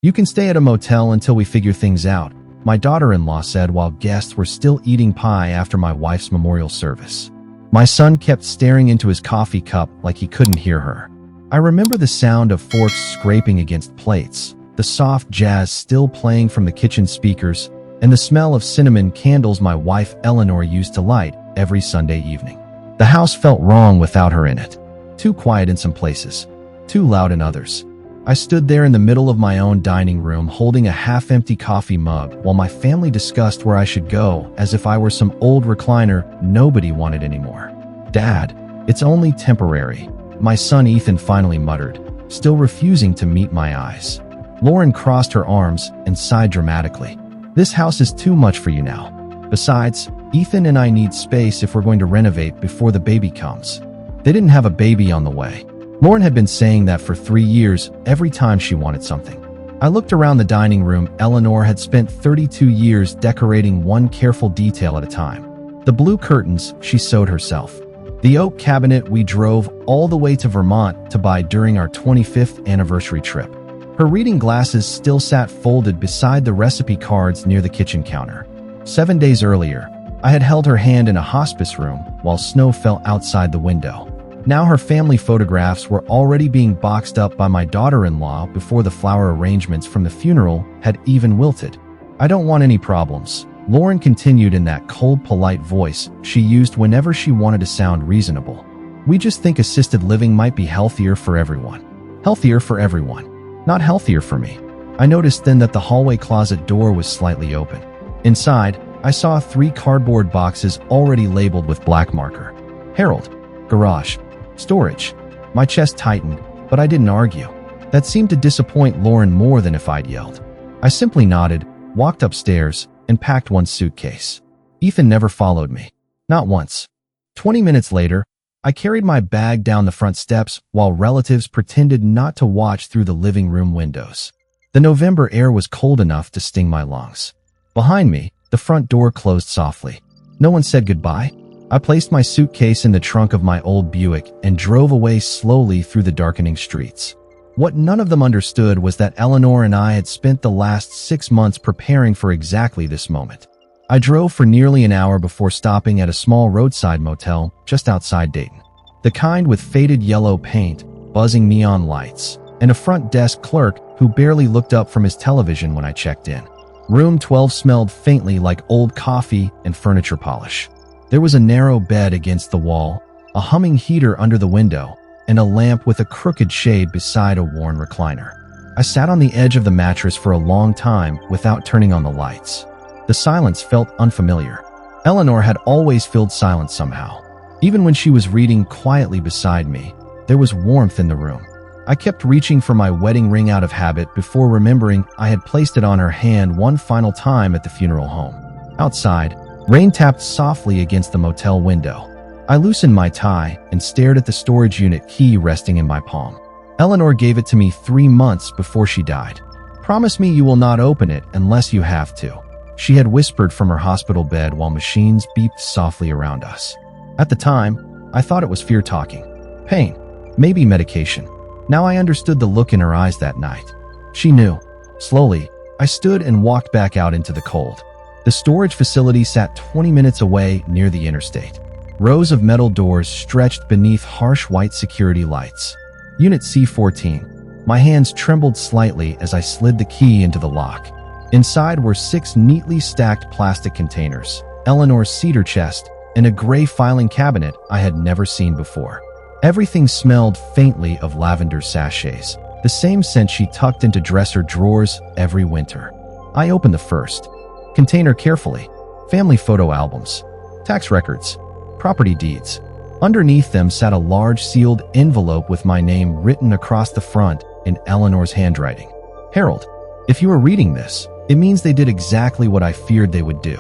"You can stay at a motel until we figure things out," my daughter-in-law said while guests were still eating pie after my wife's memorial service. My son kept staring into his coffee cup like he couldn't hear her. I remember the sound of forks scraping against plates, the soft jazz still playing from the kitchen speakers, and the smell of cinnamon candles my wife Eleanor used to light every Sunday evening. The house felt wrong without her in it. Too quiet in some places, too loud in others. I stood there in the middle of my own dining room holding a half-empty coffee mug while my family discussed where I should go as if I were some old recliner nobody wanted anymore. "Dad, it's only temporary," my son Ethan finally muttered, still refusing to meet my eyes. Lauren crossed her arms and sighed dramatically. "This house is too much for you now. Besides, Ethan and I need space if we're going to renovate before the baby comes." They didn't have a baby on the way. Lauren had been saying that for 3 years every time she wanted something. I looked around the dining room. Eleanor had spent 32 years decorating one careful detail at a time. The blue curtains she sewed herself. The oak cabinet we drove all the way to Vermont to buy during our 25th anniversary trip. Her reading glasses still sat folded beside the recipe cards near the kitchen counter. 7 days earlier, I had held her hand in a hospice room while snow fell outside the window. Now her family photographs were already being boxed up by my daughter-in-law before the flower arrangements from the funeral had even wilted. "I don't want any problems," Lauren continued in that cold, polite voice she used whenever she wanted to sound reasonable. "We just think assisted living might be healthier for everyone." Healthier for everyone. Not healthier for me. I noticed then that the hallway closet door was slightly open. Inside, I saw 3 cardboard boxes already labeled with black marker. Harold. Garage. Storage. My chest tightened, but I didn't argue. That seemed to disappoint Lauren more than if I'd yelled. I simply nodded, walked upstairs, and packed one suitcase. Ethan never followed me. Not once. 20 minutes later, I carried my bag down the front steps while relatives pretended not to watch through the living room windows. The November air was cold enough to sting my lungs. Behind me, the front door closed softly. No one said goodbye. I placed my suitcase in the trunk of my old Buick and drove away slowly through the darkening streets. What none of them understood was that Eleanor and I had spent the last 6 months preparing for exactly this moment. I drove for nearly an hour before stopping at a small roadside motel just outside Dayton. The kind with faded yellow paint, buzzing neon lights, and a front desk clerk who barely looked up from his television when I checked in. Room 12 smelled faintly like old coffee and furniture polish. There was a narrow bed against the wall, a humming heater under the window, and a lamp with a crooked shade beside a worn recliner. I sat on the edge of the mattress for a long time without turning on the lights. The silence felt unfamiliar. Eleanor had always filled silence somehow. Even when she was reading quietly beside me, there was warmth in the room. I kept reaching for my wedding ring out of habit before remembering I had placed it on her hand one final time at the funeral home. Outside, rain tapped softly against the motel window. I loosened my tie and stared at the storage unit key resting in my palm. Eleanor gave it to me 3 months before she died. "Promise me you will not open it unless you have to," she had whispered from her hospital bed while machines beeped softly around us. At the time, I thought it was fear talking. Pain. Maybe medication. Now I understood the look in her eyes that night. She knew. Slowly, I stood and walked back out into the cold. The storage facility sat 20 minutes away near the interstate. Rows of metal doors stretched beneath harsh white security lights. Unit C14. My hands trembled slightly as I slid the key into the lock. Inside were 6 neatly stacked plastic containers, Eleanor's cedar chest, and a gray filing cabinet I had never seen before. Everything smelled faintly of lavender sachets, the same scent she tucked into dresser drawers every winter. I opened the first container carefully. Family photo albums, tax records, property deeds. Underneath them sat a large sealed envelope with my name written across the front in Eleanor's handwriting. "Harold, if you are reading this, it means they did exactly what I feared they would do."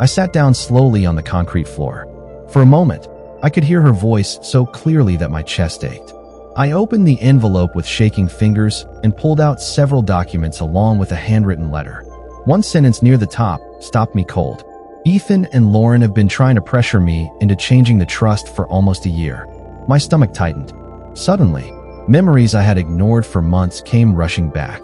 I sat down slowly on the concrete floor. For a moment, I could hear her voice so clearly that my chest ached. I opened the envelope with shaking fingers and pulled out several documents along with a handwritten letter. One sentence near the top stopped me cold. "Ethan and Lauren have been trying to pressure me into changing the trust for almost a year." My stomach tightened. Suddenly, memories I had ignored for months came rushing back.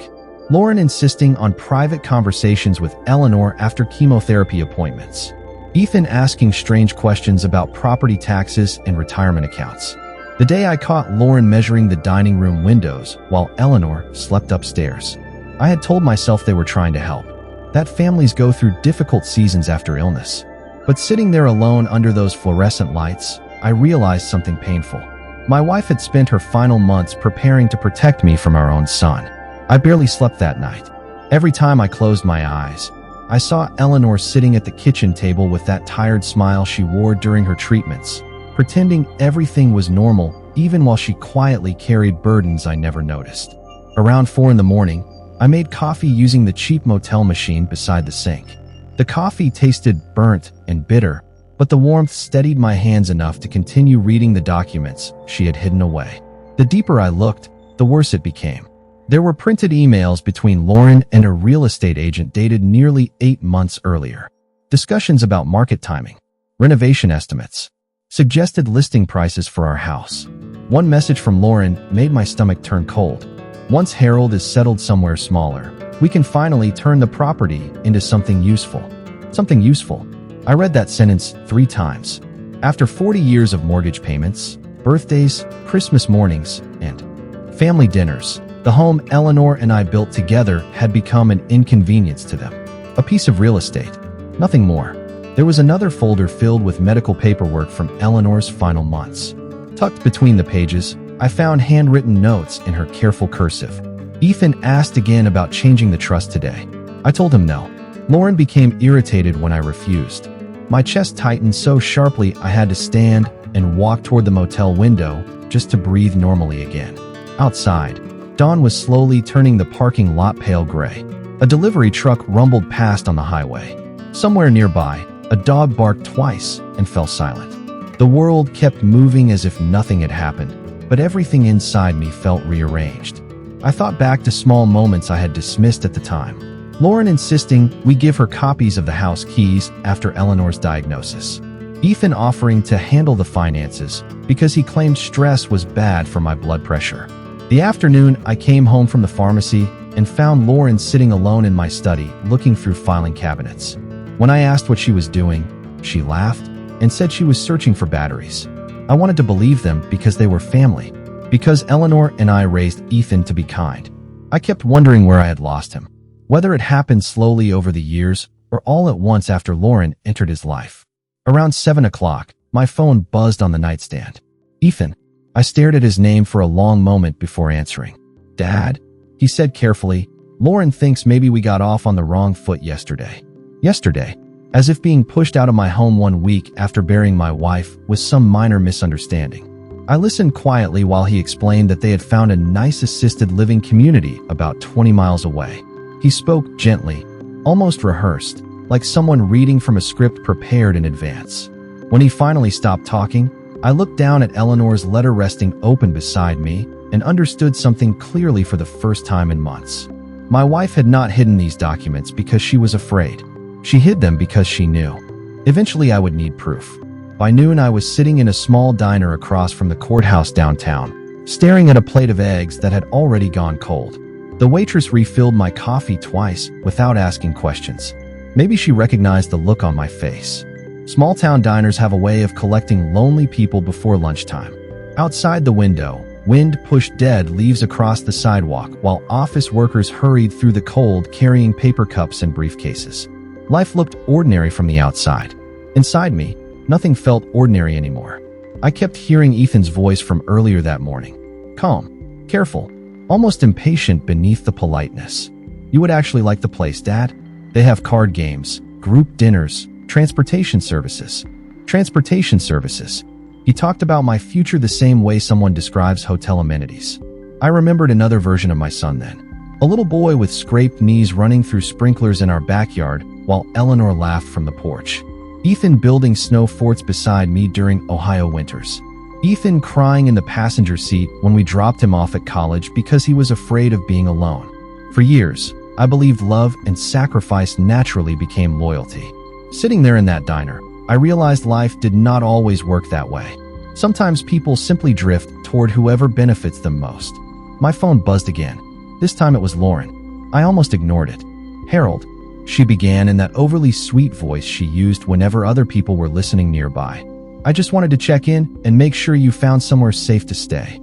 Lauren insisting on private conversations with Eleanor after chemotherapy appointments. Ethan asking strange questions about property taxes and retirement accounts. The day I caught Lauren measuring the dining room windows while Eleanor slept upstairs. I had told myself they were trying to help, that families go through difficult seasons after illness. But sitting there alone under those fluorescent lights, I realized something painful. My wife had spent her final months preparing to protect me from our own son. I barely slept that night. Every time I closed my eyes, I saw Eleanor sitting at the kitchen table with that tired smile she wore during her treatments, pretending everything was normal even while she quietly carried burdens I never noticed. Around 4 a.m, I made coffee using the cheap motel machine beside the sink. The coffee tasted burnt and bitter, but the warmth steadied my hands enough to continue reading the documents she had hidden away. The deeper I looked, the worse it became. There were printed emails between Lauren and a real estate agent dated nearly 8 months earlier. Discussions about market timing, renovation estimates, suggested listing prices for our house. One message from Lauren made my stomach turn cold. Once Harold is settled somewhere smaller, we can finally turn the property into something useful. Something useful. I read that sentence 3 times. After 40 years of mortgage payments, birthdays, Christmas mornings, and family dinners, the home Eleanor and I built together had become an inconvenience to them. A piece of real estate. Nothing more. There was another folder filled with medical paperwork from Eleanor's final months. Tucked between the pages, I found handwritten notes in her careful cursive. Ethan asked again about changing the trust today. I told him no. Lauren became irritated when I refused. My chest tightened so sharply I had to stand and walk toward the motel window just to breathe normally again. Outside, dawn was slowly turning the parking lot pale gray. A delivery truck rumbled past on the highway. Somewhere nearby, a dog barked twice and fell silent. The world kept moving as if nothing had happened, but everything inside me felt rearranged. I thought back to small moments I had dismissed at the time. Lauren insisting we give her copies of the house keys after Eleanor's diagnosis. Ethan offering to handle the finances because he claimed stress was bad for my blood pressure. The afternoon, I came home from the pharmacy and found Lauren sitting alone in my study, looking through filing cabinets. When I asked what she was doing, she laughed and said she was searching for batteries. I wanted to believe them because they were family, because Eleanor and I raised Ethan to be kind. I kept wondering where I had lost him, whether it happened slowly over the years or all at once after Lauren entered his life. Around 7 o'clock, my phone buzzed on the nightstand. Ethan. I stared at his name for a long moment before answering. Dad? He said carefully, Lauren thinks maybe we got off on the wrong foot yesterday. Yesterday, as if being pushed out of my home 1 week after burying my wife was some minor misunderstanding. I listened quietly while he explained that they had found a nice assisted living community about 20 miles away. He spoke gently, almost rehearsed, like someone reading from a script prepared in advance. When he finally stopped talking, I looked down at Eleanor's letter resting open beside me and understood something clearly for the first time in months. My wife had not hidden these documents because she was afraid. She hid them because she knew. Eventually I would need proof. By noon I was sitting in a small diner across from the courthouse downtown, staring at a plate of eggs that had already gone cold. The waitress refilled my coffee twice without asking questions. Maybe she recognized the look on my face. Small-town diners have a way of collecting lonely people before lunchtime. Outside the window, wind pushed dead leaves across the sidewalk while office workers hurried through the cold carrying paper cups and briefcases. Life looked ordinary from the outside. Inside me, nothing felt ordinary anymore. I kept hearing Ethan's voice from earlier that morning. Calm, careful, almost impatient beneath the politeness. You would actually like the place, Dad? They have card games, group dinners, transportation services. Transportation services. He talked about my future the same way someone describes hotel amenities. I remembered another version of my son then. A little boy with scraped knees running through sprinklers in our backyard while Eleanor laughed from the porch. Ethan building snow forts beside me during Ohio winters. Ethan crying in the passenger seat when we dropped him off at college because he was afraid of being alone. For years, I believed love and sacrifice naturally became loyalty. Sitting there in that diner, I realized life did not always work that way. Sometimes people simply drift toward whoever benefits them most. My phone buzzed again. This time it was Lauren. I almost ignored it. "Harold," she began in that overly sweet voice she used whenever other people were listening nearby. "I just wanted to check in and make sure you found somewhere safe to stay."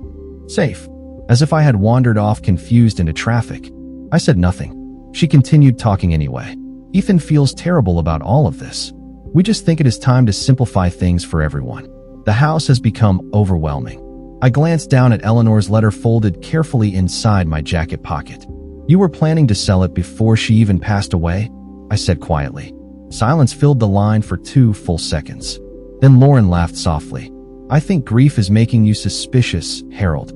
Safe? As if I had wandered off confused into traffic. I said nothing. She continued talking anyway. "Ethan feels terrible about all of this. We just think it is time to simplify things for everyone. The house has become overwhelming." I glanced down at Eleanor's letter folded carefully inside my jacket pocket. "You were planning to sell it before she even passed away?" I said quietly. Silence filled the line for 2 full seconds. Then Lauren laughed softly. "I think grief is making you suspicious, Harold."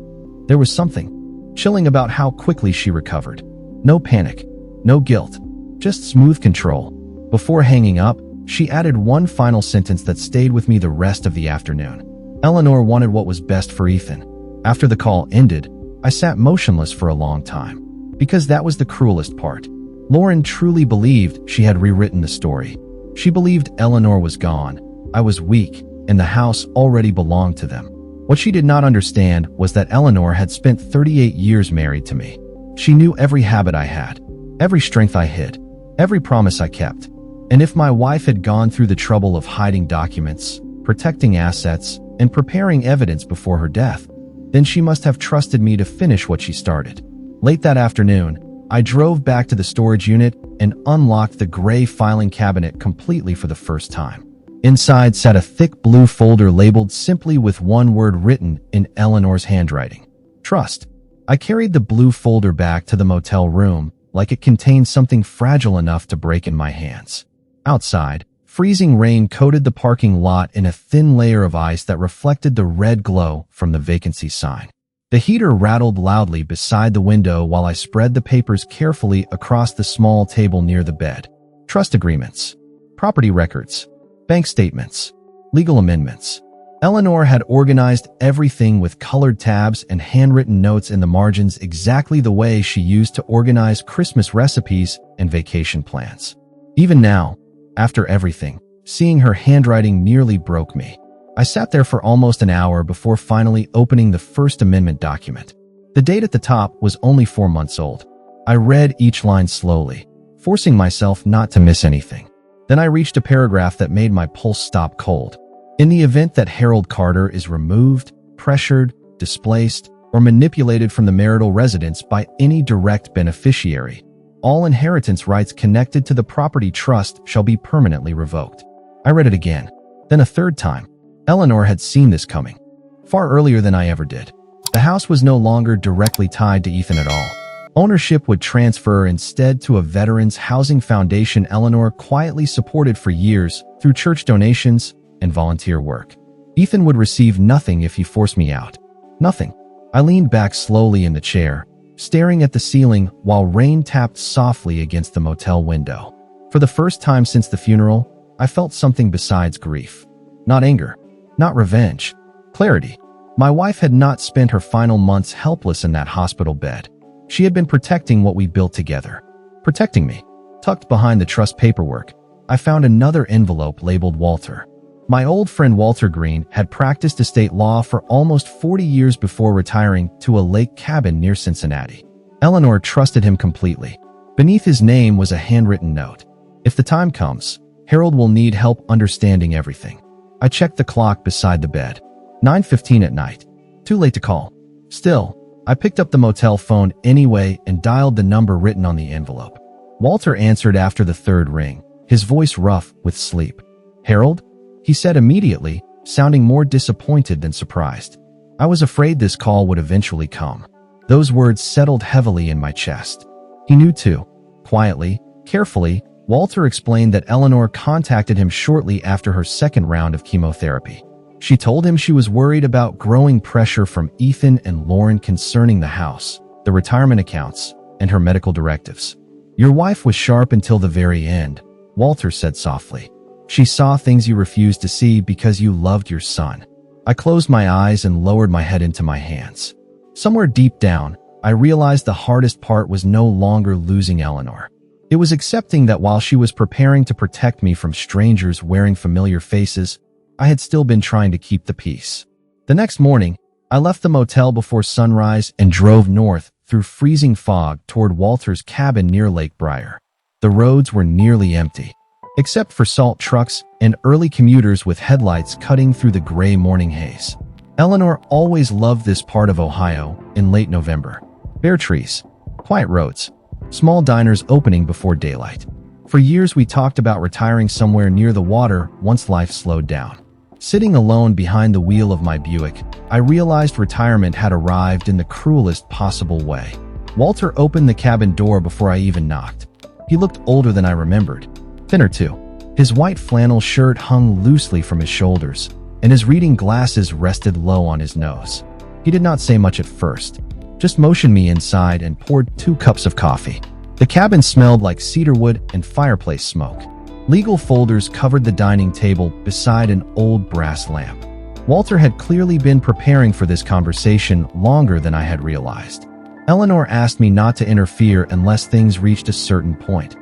There was something chilling about how quickly she recovered. No panic, no guilt, just smooth control. Before hanging up, she added one final sentence that stayed with me the rest of the afternoon. Eleanor wanted what was best for Ethan. After the call ended, I sat motionless for a long time. Because that was the cruelest part. Lauren truly believed she had rewritten the story. She believed Eleanor was gone, I was weak, and the house already belonged to them. What she did not understand was that Eleanor had spent 38 years married to me. She knew every habit I had, every strength I hid, every promise I kept. And if my wife had gone through the trouble of hiding documents, protecting assets, and preparing evidence before her death, then she must have trusted me to finish what she started. Late that afternoon, I drove back to the storage unit and unlocked the gray filing cabinet completely for the first time. Inside sat a thick blue folder labeled simply with one word written in Eleanor's handwriting: trust. I carried the blue folder back to the motel room like it contained something fragile enough to break in my hands. Outside, freezing rain coated the parking lot in a thin layer of ice that reflected the red glow from the vacancy sign. The heater rattled loudly beside the window while I spread the papers carefully across the small table near the bed. Trust agreements, property records, bank statements, legal amendments. Eleanor had organized everything with colored tabs and handwritten notes in the margins exactly the way she used to organize Christmas recipes and vacation plans. Even now, after everything, seeing her handwriting nearly broke me. I sat there for almost an hour before finally opening the First Amendment document. The date at the top was only 4 months old. I read each line slowly, forcing myself not to miss anything. Then I reached a paragraph that made my pulse stop cold. In the event that Harold Carter is removed, pressured, displaced, or manipulated from the marital residence by any direct beneficiary, all inheritance rights connected to the property trust shall be permanently revoked. I read it again, then a third time. Eleanor had seen this coming, far earlier than I ever did. The house was no longer directly tied to Ethan at all. Ownership would transfer instead to a veterans housing foundation Eleanor quietly supported for years through church donations and volunteer work. Ethan would receive nothing if he forced me out. Nothing. I leaned back slowly in the chair, staring at the ceiling while rain tapped softly against the motel window. For the first time since the funeral, I felt something besides grief. Not anger. Not revenge. Clarity. My wife had not spent her final months helpless in that hospital bed. She had been protecting what we built together. Protecting me. Tucked behind the trust paperwork, I found another envelope labeled Walter. My old friend Walter Green had practiced estate law for almost 40 years before retiring to a lake cabin near Cincinnati. Eleanor trusted him completely. Beneath his name was a handwritten note. If the time comes, Harold will need help understanding everything. I checked the clock beside the bed. 9:15 at night. Too late to call. Still, I picked up the motel phone anyway and dialed the number written on the envelope. Walter answered after the third ring, his voice rough with sleep. "Harold?" he said immediately, sounding more disappointed than surprised. I was afraid this call would eventually come. Those words settled heavily in my chest. He knew too. Quietly, carefully, Walter explained that Eleanor contacted him shortly after her second round of chemotherapy. She told him she was worried about growing pressure from Ethan and Lauren concerning the house, the retirement accounts, and her medical directives. "Your wife was sharp until the very end," Walter said softly. "She saw things you refused to see because you loved your son." I closed my eyes and lowered my head into my hands. Somewhere deep down, I realized the hardest part was no longer losing Eleanor. It was accepting that while she was preparing to protect me from strangers wearing familiar faces, I had still been trying to keep the peace. The next morning, I left the motel before sunrise and drove north through freezing fog toward Walter's cabin near Lake Briar. The roads were nearly empty, except for salt trucks and early commuters with headlights cutting through the gray morning haze. Eleanor always loved this part of Ohio in late November. Bare trees, quiet roads, small diners opening before daylight. For years we talked about retiring somewhere near the water once life slowed down. Sitting alone behind the wheel of my Buick, I realized retirement had arrived in the cruelest possible way. Walter opened the cabin door before I even knocked. He looked older than I remembered. Thinner too. His white flannel shirt hung loosely from his shoulders, and his reading glasses rested low on his nose. He did not say much at first, just motioned me inside and poured 2 cups of coffee. The cabin smelled like cedarwood and fireplace smoke. Legal folders covered the dining table beside an old brass lamp. Walter had clearly been preparing for this conversation longer than I had realized. Eleanor asked me not to interfere unless things reached a certain point,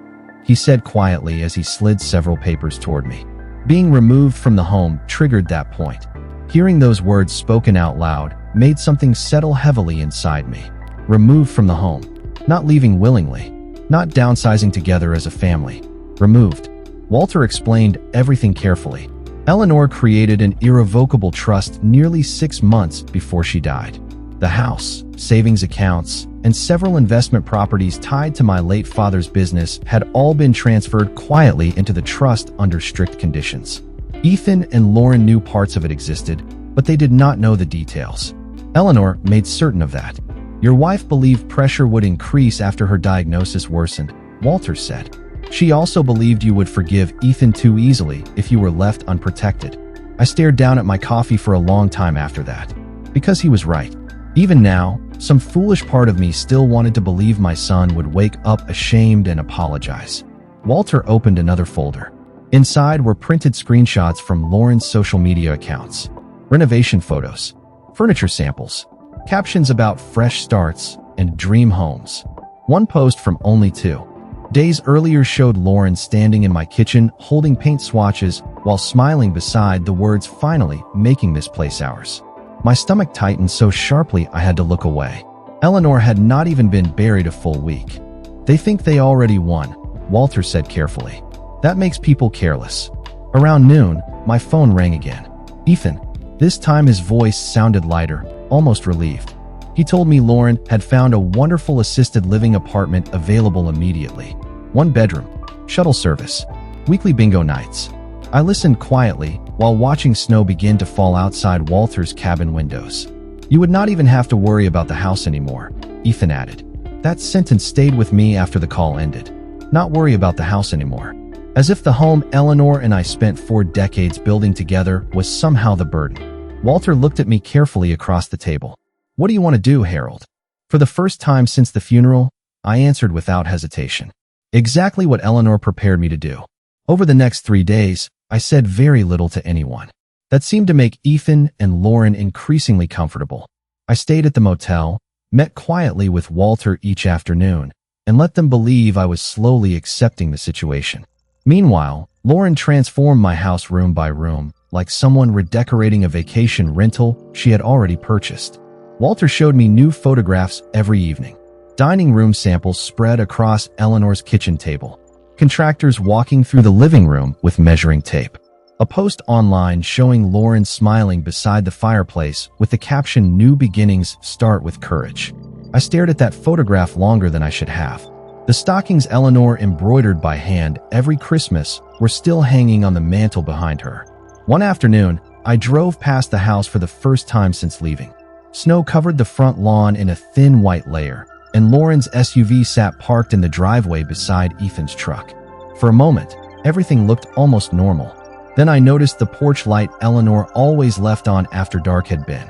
he said quietly as he slid several papers toward me. Being removed from the home triggered that point. Hearing those words spoken out loud made something settle heavily inside me. Removed from the home. Not leaving willingly. Not downsizing together as a family. Removed. Walter explained everything carefully. Eleanor created an irrevocable trust nearly 6 months before she died. The house, savings accounts, and several investment properties tied to my late father's business had all been transferred quietly into the trust under strict conditions. Ethan and Lauren knew parts of it existed, but they did not know the details. Eleanor made certain of that. Your wife believed pressure would increase after her diagnosis worsened, Walter said. She also believed you would forgive Ethan too easily if you were left unprotected. I stared down at my coffee for a long time after that. Because he was right. Even now, some foolish part of me still wanted to believe my son would wake up ashamed and apologize. Walter opened another folder. Inside were printed screenshots from Lauren's social media accounts, renovation photos, furniture samples, captions about fresh starts and dream homes. One post from only 2 days earlier showed Lauren standing in my kitchen holding paint swatches while smiling beside the words "finally making this place ours." My stomach tightened so sharply I had to look away. Eleanor had not even been buried a full week. They think they already won, Walter said carefully. That makes people careless. Around noon, my phone rang again. Ethan. This time his voice sounded lighter, almost relieved. He told me Lauren had found a wonderful assisted living apartment available immediately. 1 bedroom, shuttle service, weekly bingo nights. I listened quietly while watching snow begin to fall outside Walter's cabin windows. You would not even have to worry about the house anymore, Ethan added. That sentence stayed with me after the call ended. Not worry about the house anymore. As if the home Eleanor and I spent 4 decades building together was somehow the burden. Walter looked at me carefully across the table. What do you want to do, Harold? For the first time since the funeral, I answered without hesitation. Exactly what Eleanor prepared me to do. Over the next 3 days, I said very little to anyone. That seemed to make Ethan and Lauren increasingly comfortable. I stayed at the motel, met quietly with Walter each afternoon, and let them believe I was slowly accepting the situation. Meanwhile, Lauren transformed my house room by room, like someone redecorating a vacation rental she had already purchased. Walter showed me new photographs every evening. Dining room samples spread across Eleanor's kitchen table. Contractors walking through the living room with measuring tape. A post online showing Lauren smiling beside the fireplace with the caption "New beginnings start with courage." I stared at that photograph longer than I should have. The stockings Eleanor embroidered by hand every Christmas were still hanging on the mantel behind her. One afternoon, I drove past the house for the first time since leaving. Snow covered the front lawn in a thin white layer, and Lauren's SUV sat parked in the driveway beside Ethan's truck. For a moment, everything looked almost normal. Then I noticed the porch light Eleanor always left on after dark had been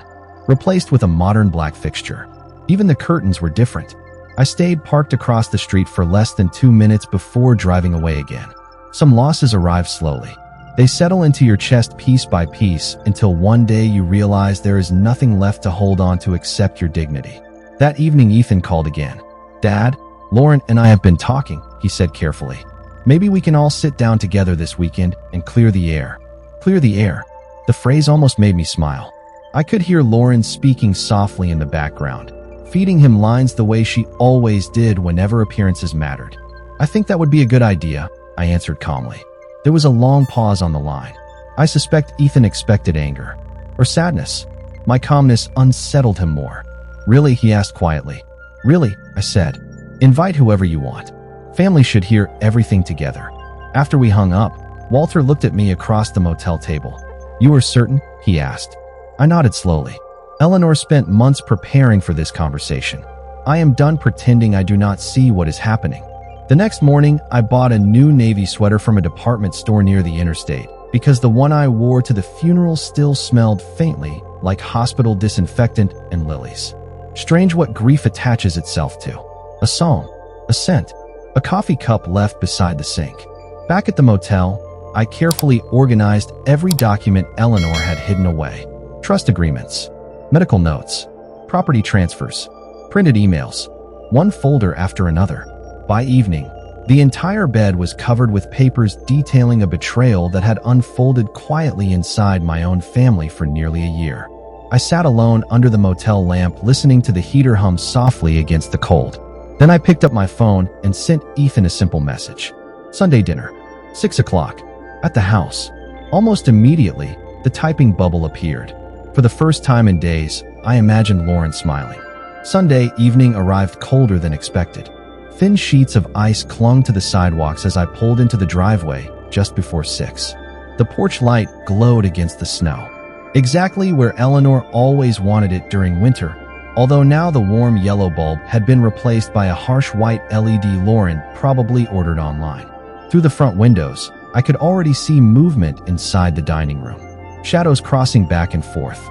replaced with a modern black fixture. Even the curtains were different. I stayed parked across the street for less than 2 minutes before driving away again. Some losses arrive slowly. They settle into your chest piece by piece until one day you realize there is nothing left to hold on to except your dignity. That evening Ethan called again. "Dad, Lauren and I have been talking," he said carefully. "Maybe we can all sit down together this weekend and clear the air." Clear the air. The phrase almost made me smile. I could hear Lauren speaking softly in the background. feeding him lines the way she always did whenever appearances mattered. "I think that would be a good idea," I answered calmly. There was a long pause on the line. I suspect Ethan expected anger or sadness. My calmness unsettled him more. "Really?" he asked quietly. "Really," I said. "Invite whoever you want. Family should hear everything together." After we hung up, Walter looked at me across the motel table. "You are certain?" he asked. I nodded slowly. Eleanor spent months preparing for this conversation. I am done pretending I do not see what is happening. The next morning, I bought a new navy sweater from a department store near the interstate because the one I wore to the funeral still smelled faintly like hospital disinfectant and lilies. Strange what grief attaches itself to. A song, a scent, a coffee cup left beside the sink. Back at the motel, I carefully organized every document Eleanor had hidden away. Trust agreements, medical notes, property transfers, printed emails, one folder after another. By evening, the entire bed was covered with papers detailing a betrayal that had unfolded quietly inside my own family for nearly a year. I sat alone under the motel lamp listening to the heater hum softly against the cold. Then I picked up my phone and sent Ethan a simple message. "Sunday dinner, 6 o'clock, at the house." Almost immediately, the typing bubble appeared. For the first time in days, I imagined Lauren smiling. Sunday evening arrived colder than expected. Thin sheets of ice clung to the sidewalks as I pulled into the driveway just before 6. The porch light glowed against the snow, exactly where Eleanor always wanted it during winter, although now the warm yellow bulb had been replaced by a harsh white LED Lauren probably ordered online. Through the front windows, I could already see movement inside the dining room. Shadows crossing back and forth,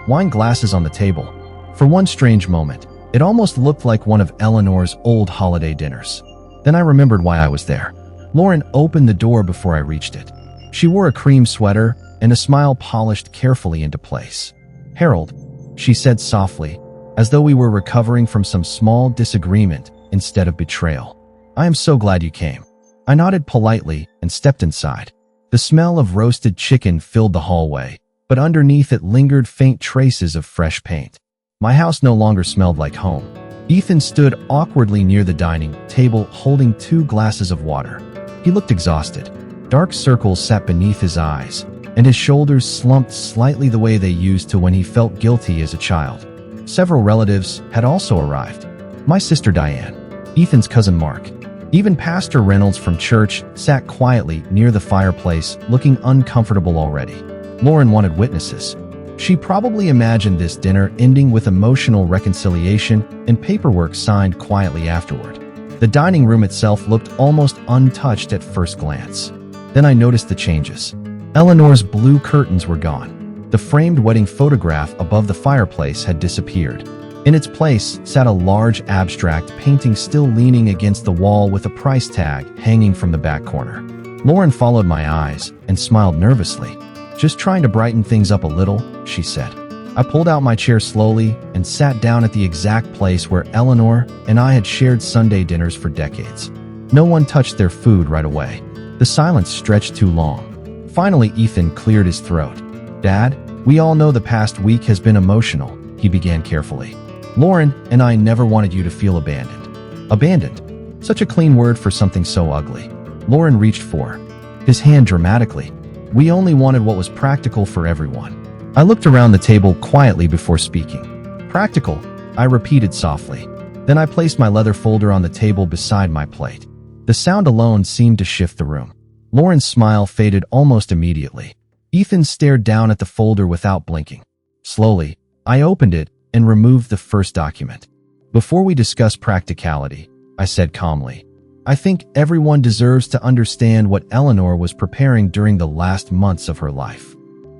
wine glasses on the table. For one strange moment, it almost looked like one of Eleanor's old holiday dinners. Then I remembered why I was there. Lauren opened the door before I reached it. She wore a cream sweater and a smile polished carefully into place. "Harold," she said softly, as though we were recovering from some small disagreement instead of betrayal. "I am so glad you came." I nodded politely and stepped inside. The smell of roasted chicken filled the hallway, but underneath it lingered faint traces of fresh paint. My house no longer smelled like home. Ethan stood awkwardly near the dining table holding 2 glasses of water. He looked exhausted. Dark circles sat beneath his eyes, and his shoulders slumped slightly the way they used to when he felt guilty as a child. Several relatives had also arrived. My sister Diane, Ethan's cousin Mark, even Pastor Reynolds from church sat quietly near the fireplace, looking uncomfortable already. Lauren wanted witnesses. She probably imagined this dinner ending with emotional reconciliation and paperwork signed quietly afterward. The dining room itself looked almost untouched at first glance. Then I noticed the changes. Eleanor's blue curtains were gone. The framed wedding photograph above the fireplace had disappeared. In its place sat a large abstract painting still leaning against the wall with a price tag hanging from the back corner. Lauren followed my eyes and smiled nervously. "Just trying to brighten things up a little," she said. I pulled out my chair slowly and sat down at the exact place where Eleanor and I had shared Sunday dinners for decades. No one touched their food right away. The silence stretched too long. Finally, Ethan cleared his throat. "Dad, we all know the past week has been emotional," he began carefully. "Lauren and I never wanted you to feel abandoned." Abandoned? Such a clean word for something so ugly. Lauren reached for his hand dramatically. "We only wanted what was practical for everyone." I looked around the table quietly before speaking. "Practical," I repeated softly. Then I placed my leather folder on the table beside my plate. The sound alone seemed to shift the room. Lauren's smile faded almost immediately. Ethan stared down at the folder without blinking. Slowly, I opened it and removed the first document. "Before we discuss practicality," I said calmly, "I think everyone deserves to understand what Eleanor was preparing during the last months of her life."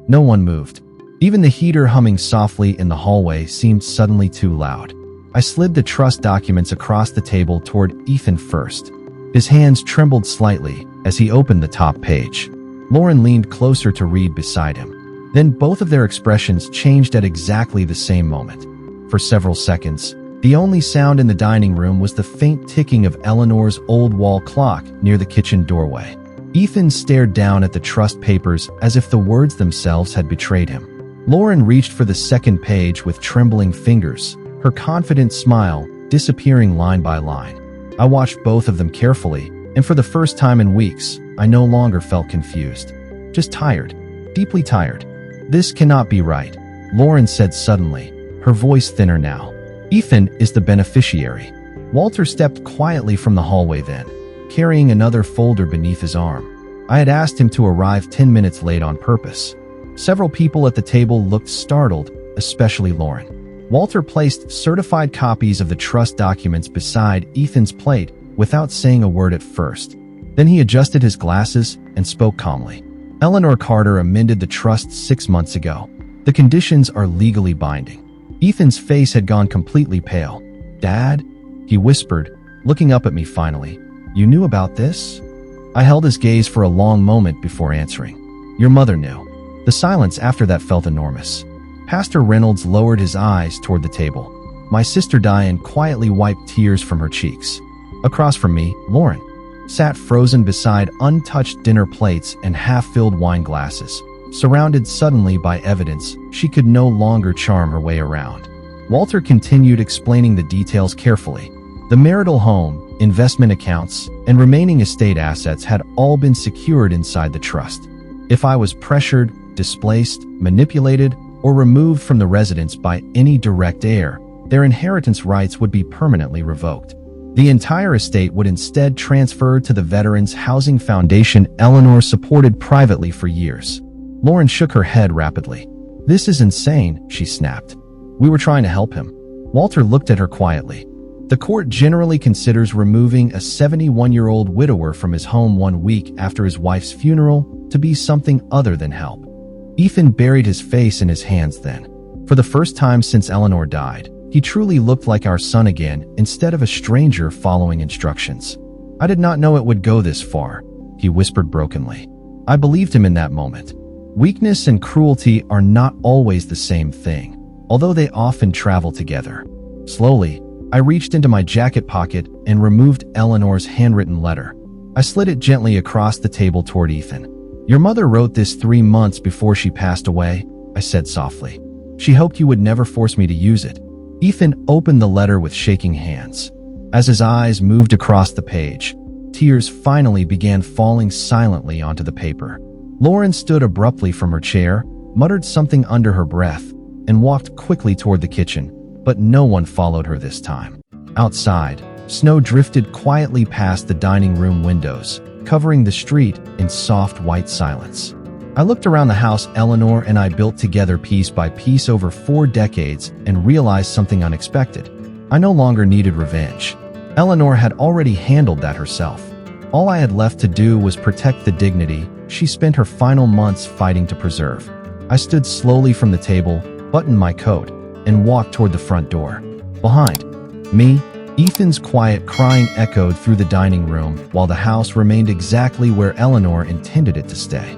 No one moved. Even the heater humming softly in the hallway seemed suddenly too loud. I slid the trust documents across the table toward Ethan first. His hands trembled slightly as he opened the top page. Lauren leaned closer to read beside him. Then both of their expressions changed at exactly the same moment. For several seconds, the only sound in the dining room was the faint ticking of Eleanor's old wall clock near the kitchen doorway. Ethan stared down at the trust papers as if the words themselves had betrayed him. Lauren reached for the second page with trembling fingers, her confident smile disappearing line by line. I watched both of them carefully, and for the first time in weeks, I no longer felt confused. Just tired. Deeply tired. "This cannot be right," Lauren said suddenly, her voice thinner now. "Ethan is the beneficiary." Walter stepped quietly from the hallway then, carrying another folder beneath his arm. I had asked him to arrive 10 minutes late on purpose. Several people at the table looked startled, especially Lauren. Walter placed certified copies of the trust documents beside Ethan's plate without saying a word at first. Then he adjusted his glasses and spoke calmly. "Eleanor Carter amended the trust 6 months ago. The conditions are legally binding." Ethan's face had gone completely pale. "Dad?" he whispered, looking up at me finally. "You knew about this?" I held his gaze for a long moment before answering. "Your mother knew." The silence after that felt enormous. Pastor Reynolds lowered his eyes toward the table. My sister Diane quietly wiped tears from her cheeks. Across from me, Lauren sat frozen beside untouched dinner plates and half-filled wine glasses, surrounded suddenly by evidence she could no longer charm her way around. Walter continued explaining the details carefully. The marital home, investment accounts, and remaining estate assets had all been secured inside the trust. If I was pressured, displaced, manipulated, or removed from the residence by any direct heir, their inheritance rights would be permanently revoked. The entire estate would instead transfer to the Veterans Housing Foundation Eleanor supported privately for years. Lauren shook her head rapidly. "This is insane," she snapped. "We were trying to help him." Walter looked at her quietly. "The court generally considers removing a 71-year-old widower from his home 1 week after his wife's funeral to be something other than help." Ethan buried his face in his hands then. For the first time since Eleanor died, he truly looked like our son again instead of a stranger following instructions. "I did not know it would go this far," he whispered brokenly. I believed him in that moment. Weakness and cruelty are not always the same thing, although they often travel together. Slowly, I reached into my jacket pocket and removed Eleanor's handwritten letter. I slid it gently across the table toward Ethan. "Your mother wrote this 3 months before she passed away," I said softly. "She hoped you would never force me to use it." Ethan opened the letter with shaking hands. As his eyes moved across the page, tears finally began falling silently onto the paper. Lauren stood abruptly from her chair, muttered something under her breath, and walked quickly toward the kitchen, but no one followed her this time. Outside, snow drifted quietly past the dining room windows, covering the street in soft white silence. I looked around the house Eleanor and I built together piece by piece over 4 decades and realized something unexpected. I no longer needed revenge. Eleanor had already handled that herself. All I had left to do was protect the dignity she spent her final months fighting to preserve. I stood slowly from the table, buttoned my coat, and walked toward the front door. Behind me, Ethan's quiet crying echoed through the dining room while the house remained exactly where Eleanor intended it to stay.